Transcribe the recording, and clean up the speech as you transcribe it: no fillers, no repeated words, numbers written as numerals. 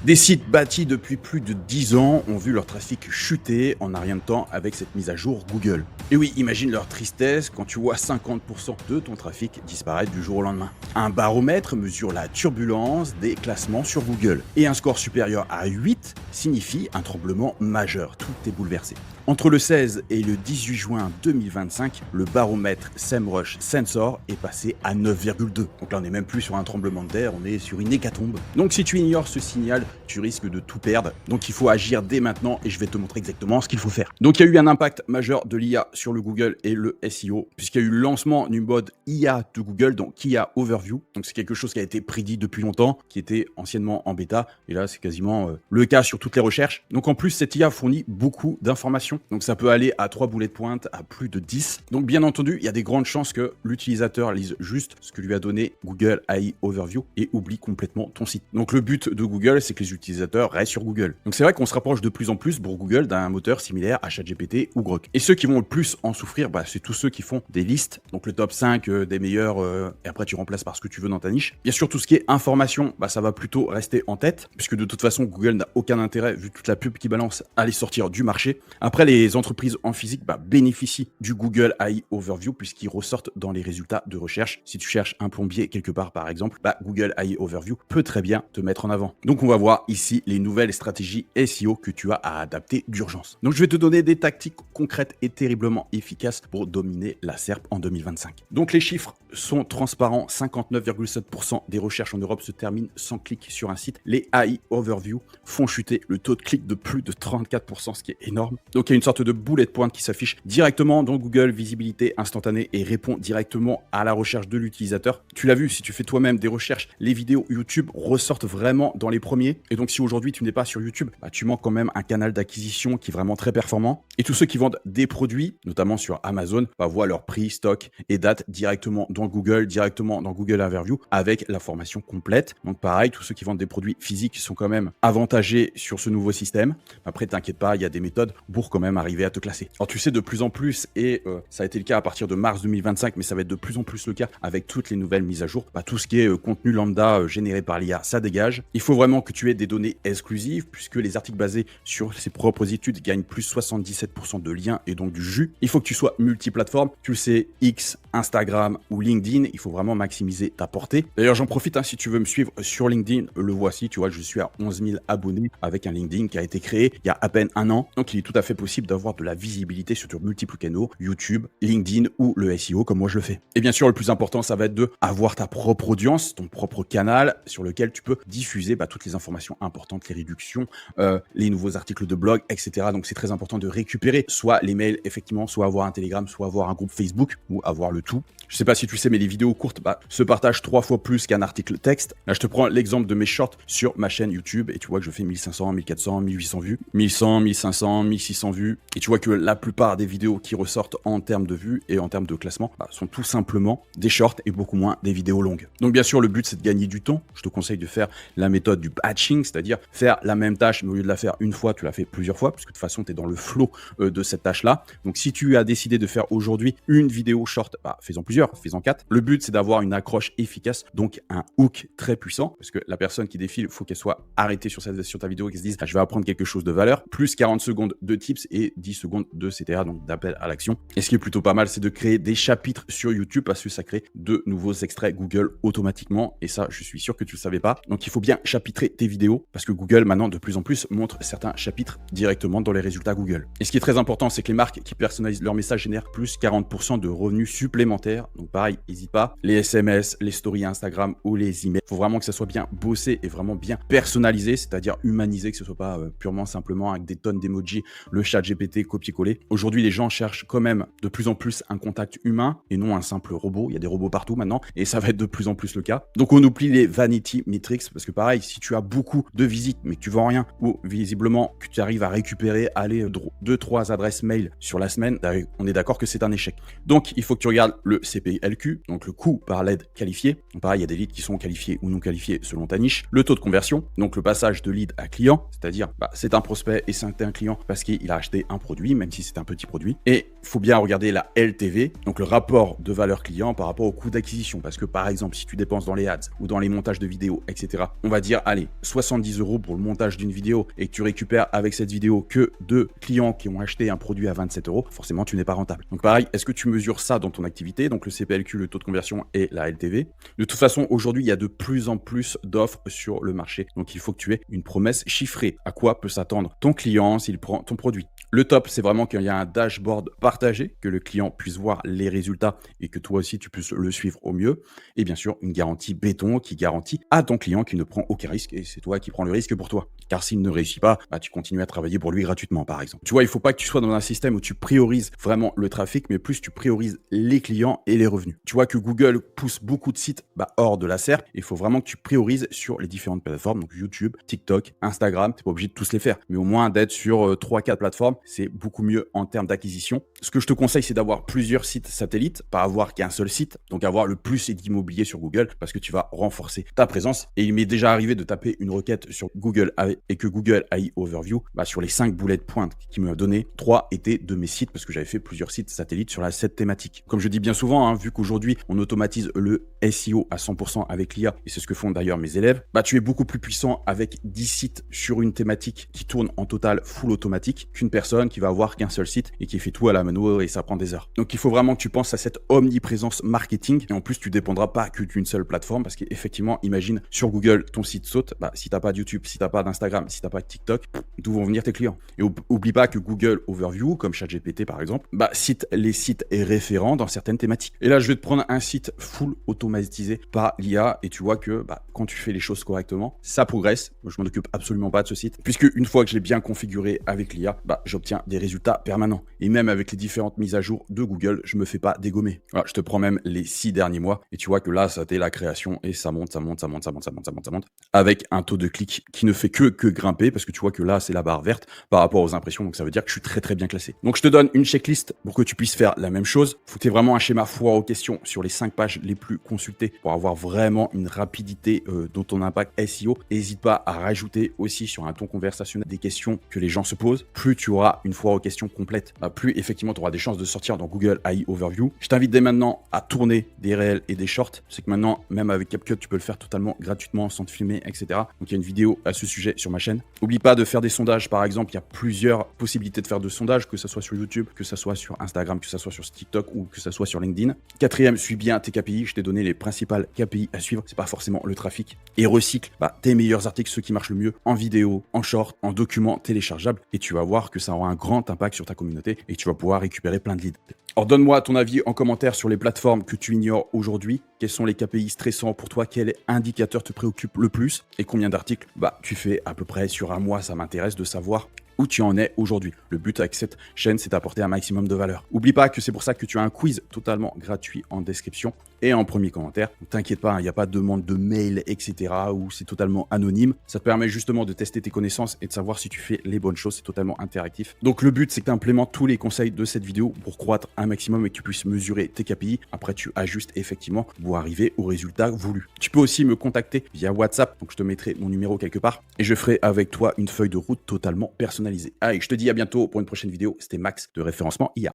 Des sites bâtis depuis plus de 10 ans ont vu leur trafic chuter en un rien de temps avec cette mise à jour Google. Et oui, imagine leur tristesse quand tu vois 50% de ton trafic disparaître du jour au lendemain. Un baromètre mesure la turbulence des classements sur Google. Et un score supérieur à 8 signifie un tremblement majeur. Tout est bouleversé. Entre le 16 et le 18 juin 2025, le baromètre SEMrush Sensor est passé à 9,2. Donc là, on n'est même plus sur un tremblement de terre, on est sur une hécatombe. Donc si tu ignores ce signal, tu risques de tout perdre. Donc il faut agir dès maintenant et je vais te montrer exactement ce qu'il faut faire. Donc il y a eu un impact majeur de l'IA sur le Google et le SEO, puisqu'il y a eu le lancement du mode IA de Google, donc IA Overview. Donc c'est quelque chose qui a été prédit depuis longtemps, qui était anciennement en bêta, et là c'est quasiment le cas sur toutes les recherches. Donc en plus, cette IA fournit beaucoup d'informations. Donc ça peut aller à 3 boulets de pointe à plus de 10. Donc bien entendu, il y a des grandes chances que l'utilisateur lise juste ce que lui a donné Google AI Overview et oublie complètement ton site. Donc le but de Google, c'est que les utilisateurs restent sur Google. Donc c'est vrai qu'on se rapproche de plus en plus pour Google d'un moteur similaire à ChatGPT ou Grok. Et ceux qui vont le plus en souffrir, c'est tous ceux qui font des listes, donc le top 5 des meilleurs, et après tu remplaces par ce que tu veux dans ta niche. Bien sûr, tout ce qui est information, ça va plutôt rester en tête, puisque de toute façon, Google n'a aucun intérêt, vu toute la pub qui balance, à les sortir du marché. Après, les entreprises en physique bénéficient du Google AI Overview, puisqu'ils ressortent dans les résultats de recherche. Si tu cherches un plombier quelque part, par exemple, Google AI Overview peut très bien te mettre en avant. Donc on va voir ici les nouvelles stratégies SEO que tu as à adapter d'urgence. Donc je vais te donner des tactiques concrètes et terriblement efficaces pour dominer la SERP en 2025. Donc les chiffres sont transparents, 59,7% des recherches en Europe se terminent sans clic sur un site. Les AI Overview font chuter le taux de clic de plus de 34%, ce qui est énorme. Donc il y a une sorte de bullet point qui s'affiche directement dans Google, visibilité instantanée et répond directement à la recherche de l'utilisateur. Tu l'as vu, si tu fais toi-même des recherches, les vidéos YouTube ressortent vraiment dans les premiers. Et donc si aujourd'hui tu n'es pas sur YouTube, tu manques quand même un canal d'acquisition qui est vraiment très performant. Et tous ceux qui vendent des produits, notamment sur Amazon, voient leur prix, stock et date directement dans Google, directement dans Google Overview avec l'information complète. Donc pareil, tous ceux qui vendent des produits physiques sont quand même avantagés sur ce nouveau système. Après, t'inquiète pas, il y a des méthodes pour quand même arriver à te classer. Alors tu sais, de plus en plus, et ça a été le cas à partir de mars 2025, mais ça va être de plus en plus le cas avec toutes les nouvelles mises à jour. Tout ce qui est contenu lambda généré par l'IA, ça dégage. Il faut vraiment que tu aies des données exclusives, puisque les articles basés sur ses propres études gagnent plus 77% de liens et donc du jus. Il faut que tu sois multiplateforme. Tu le sais, X, Instagram ou LinkedIn, il faut vraiment maximiser ta portée. D'ailleurs, j'en profite, si tu veux me suivre sur LinkedIn, le voici, tu vois, je suis à 11 000 abonnés avec un LinkedIn qui a été créé il y a à peine un an. Donc, il est tout à fait possible d'avoir de la visibilité sur multiples canaux, YouTube, LinkedIn ou le SEO comme moi je le fais. Et bien sûr, le plus important, ça va être de avoir ta propre audience, ton propre canal sur lequel tu peux diffuser toutes les informations importantes, les réductions, les nouveaux articles de blog, etc. Donc, c'est très important de récupérer soit les mails, effectivement, soit avoir un Telegram, soit avoir un groupe Facebook ou avoir le tout. Je sais pas si tu sais, mais les vidéos courtes se partagent 3 fois plus qu'un article texte. Là, je te prends l'exemple de mes shorts sur ma chaîne YouTube et tu vois que je fais 1500, 1400, 1800 vues, 1100, 1500, 1600 vues. Et tu vois que la plupart des vidéos qui ressortent en termes de vues et en termes de classement sont tout simplement des shorts et beaucoup moins des vidéos longues. Donc bien sûr, le but, c'est de gagner du temps. Je te conseille de faire la méthode du batching, c'est-à-dire faire la même tâche, mais au lieu de la faire une fois, tu la fais plusieurs fois, parce que de toute façon, tu es dans le flow de cette tâche-là. Donc si tu as décidé de faire aujourd'hui une vidéo short, fais-en plusieurs, fais-en 4. Le but, c'est d'avoir une accroche efficace, donc un hook très puissant, parce que la personne qui défile, il faut qu'elle soit arrêtée sur ta vidéo et qu'elle se dise, je vais apprendre quelque chose de valeur, plus 40 secondes de tips et 10 secondes de CTA, donc d'appel à l'action. Et ce qui est plutôt pas mal, c'est de créer des chapitres sur YouTube, parce que ça crée de nouveaux extraits Google automatiquement, et ça, je suis sûr que tu le savais pas. Donc il faut bien chapitrer tes vidéos, parce que Google, maintenant, de plus en plus, montre certains chapitres directement dans les résultats Google. Et ce qui est très important, c'est que les marques qui personnalisent leur message génèrent plus 40% de revenus supplémentaires. Donc pareil, n'hésite pas. Les SMS, les stories Instagram ou les emails, il faut vraiment que ça soit bien bossé et vraiment bien personnalisé, c'est-à-dire humanisé, que ce soit pas purement simplement avec des tonnes d'emojis, le chat GPT copier-coller. Aujourd'hui, les gens cherchent quand même de plus en plus un contact humain et non un simple robot. Il y a des robots partout maintenant et ça va être de plus en plus le cas. Donc on oublie les vanity metrics, parce que pareil, si tu as beaucoup de visites mais que tu vends rien, ou visiblement que tu arrives à récupérer 2-3 adresses mail sur la semaine, on est d'accord que c'est un échec. Donc il faut que tu regardes le CPLQ, donc le coût par lead qualifié. Donc pareil, il y a des leads qui sont qualifiés ou non qualifiés selon ta niche. Le taux de conversion, donc le passage de lead à client, c'est-à-dire c'est un prospect et c'est un client parce qu'il a acheté acheté un produit, même si c'est un petit produit. Et il faut bien regarder la LTV, donc le rapport de valeur client par rapport au coût d'acquisition. Parce que par exemple, si tu dépenses dans les ads ou dans les montages de vidéos, etc., on va dire, allez, 70 € pour le montage d'une vidéo et que tu récupères avec cette vidéo que 2 clients qui ont acheté un produit à 27 €, forcément, tu n'es pas rentable. Donc pareil, est-ce que tu mesures ça dans ton activité? Donc le CPLQ, le taux de conversion et la LTV. De toute façon, aujourd'hui, il y a de plus en plus d'offres sur le marché. Donc il faut que tu aies une promesse chiffrée. À quoi peut s'attendre ton client s'il prend ton produit? Le top, c'est vraiment qu'il y a un dashboard partagé, que le client puisse voir les résultats et que toi aussi, tu puisses le suivre au mieux. Et bien sûr, une garantie béton qui garantit à ton client qu'il ne prend aucun risque et c'est toi qui prends le risque pour toi. Car s'il ne réussit pas, bah, tu continues à travailler pour lui gratuitement, par exemple. Tu vois, il ne faut pas que tu sois dans un système où tu priorises vraiment le trafic, mais plus tu priorises les clients et les revenus. Tu vois que Google pousse beaucoup de sites hors de la serre. Il faut vraiment que tu priorises sur les différentes plateformes, donc YouTube, TikTok, Instagram. Tu n'es pas obligé de tous les faire, mais au moins d'être sur 3-4 plateformes, c'est beaucoup mieux en termes d'acquisition. Ce que je te conseille, c'est d'avoir plusieurs sites satellites, pas avoir qu'un seul site, donc avoir le plus d'immobilier sur Google parce que tu vas renforcer ta présence. Et il m'est déjà arrivé de taper une requête sur Google et que Google aille overview, sur les 5 bullet points qui me donné, 3 étaient de mes sites parce que j'avais fait plusieurs sites satellites sur cette thématique. Comme je dis bien souvent, vu qu'aujourd'hui on automatise le SEO à 100% avec l'IA, et c'est ce que font d'ailleurs mes élèves, tu es beaucoup plus puissant avec 10 sites sur une thématique qui tourne en total full automatique qu'une personne qui va avoir qu'un seul site et qui fait tout à la mano et ça prend des heures. Donc il faut vraiment que tu penses à cette omniprésence marketing et en plus tu dépendras pas que d'une seule plateforme parce qu'effectivement, imagine sur Google ton site saute, si t'as pas de YouTube, si t'as pas d'Instagram, si t'as pas de TikTok, d'où vont venir tes clients? Et oublie pas que Google Overview, comme ChatGPT par exemple, cite les sites et référents dans certaines thématiques. Et là, je vais te prendre un site full automatisé par l'IA et tu vois que quand tu fais les choses correctement, ça progresse. Je m'en occupe absolument pas de ce site puisque une fois que je l'ai bien configuré avec l'IA, j'obtiens des résultats permanents. Et même avec les différentes mises à jour de Google, je me fais pas dégommer. Voilà, je te prends même les 6 derniers mois et tu vois que là, ça a été la création et ça monte avec un taux de clic qui ne fait que grimper parce que tu vois que là, c'est la barre verte par rapport aux impressions. Donc ça veut dire que je suis très très bien classé. Donc je te donne une checklist pour que tu puisses faire la même chose. Faut que tu aies vraiment un schéma foire aux questions sur les 5 pages les plus consultées pour avoir vraiment une rapidité dans ton impact SEO. N'hésite pas à rajouter aussi sur un ton conversationnel des questions que les gens se posent. Plus tu auras une foire aux questions complète, plus effectivement tu auras des chances de sortir dans Google AI Overview. Je t'invite dès maintenant à tourner des réels et des shorts. C'est que maintenant, même avec CapCut, tu peux le faire totalement gratuitement sans te filmer, etc. Donc il y a une vidéo à ce sujet sur ma chaîne. N'oublie pas de faire des sondages, par exemple. Il y a plusieurs possibilités de faire de sondages, que ce soit sur YouTube, que ce soit sur Instagram, que ce soit sur TikTok ou que ce soit sur LinkedIn. Quatrième, suis bien tes KPI. Je t'ai donné les principales KPI à suivre. C'est pas forcément le trafic. Et recycle tes meilleurs articles, ceux qui marchent le mieux, en vidéo, en short, en document téléchargeable. Et tu vas voir que ça aura un grand impact sur ta communauté et que tu vas pouvoir récupérer plein de leads. Alors donne-moi ton avis en commentaire sur les plateformes que tu ignores aujourd'hui. Quels sont les KPI stressants pour toi? Quel indicateur te préoccupe le plus? Et combien d'articles tu fais à peu près sur un mois? Ça m'intéresse de savoir où tu en es aujourd'hui. Le but avec cette chaîne, c'est d'apporter un maximum de valeur. Oublie pas que c'est pour ça que tu as un quiz totalement gratuit en description et en premier commentaire. T'inquiète pas, il n'y a pas de demande de mail, etc. où c'est totalement anonyme. Ça te permet justement de tester tes connaissances et de savoir si tu fais les bonnes choses. C'est totalement interactif. Donc le but, c'est que tu implémentes tous les conseils de cette vidéo pour croître un maximum et que tu puisses mesurer tes KPI. Après, tu ajustes effectivement pour arriver au résultat voulu. Tu peux aussi me contacter via WhatsApp. Donc je te mettrai mon numéro quelque part et je ferai avec toi une feuille de route totalement personnalisée. Allez, je te dis à bientôt pour une prochaine vidéo. C'était Max de Référencement IA.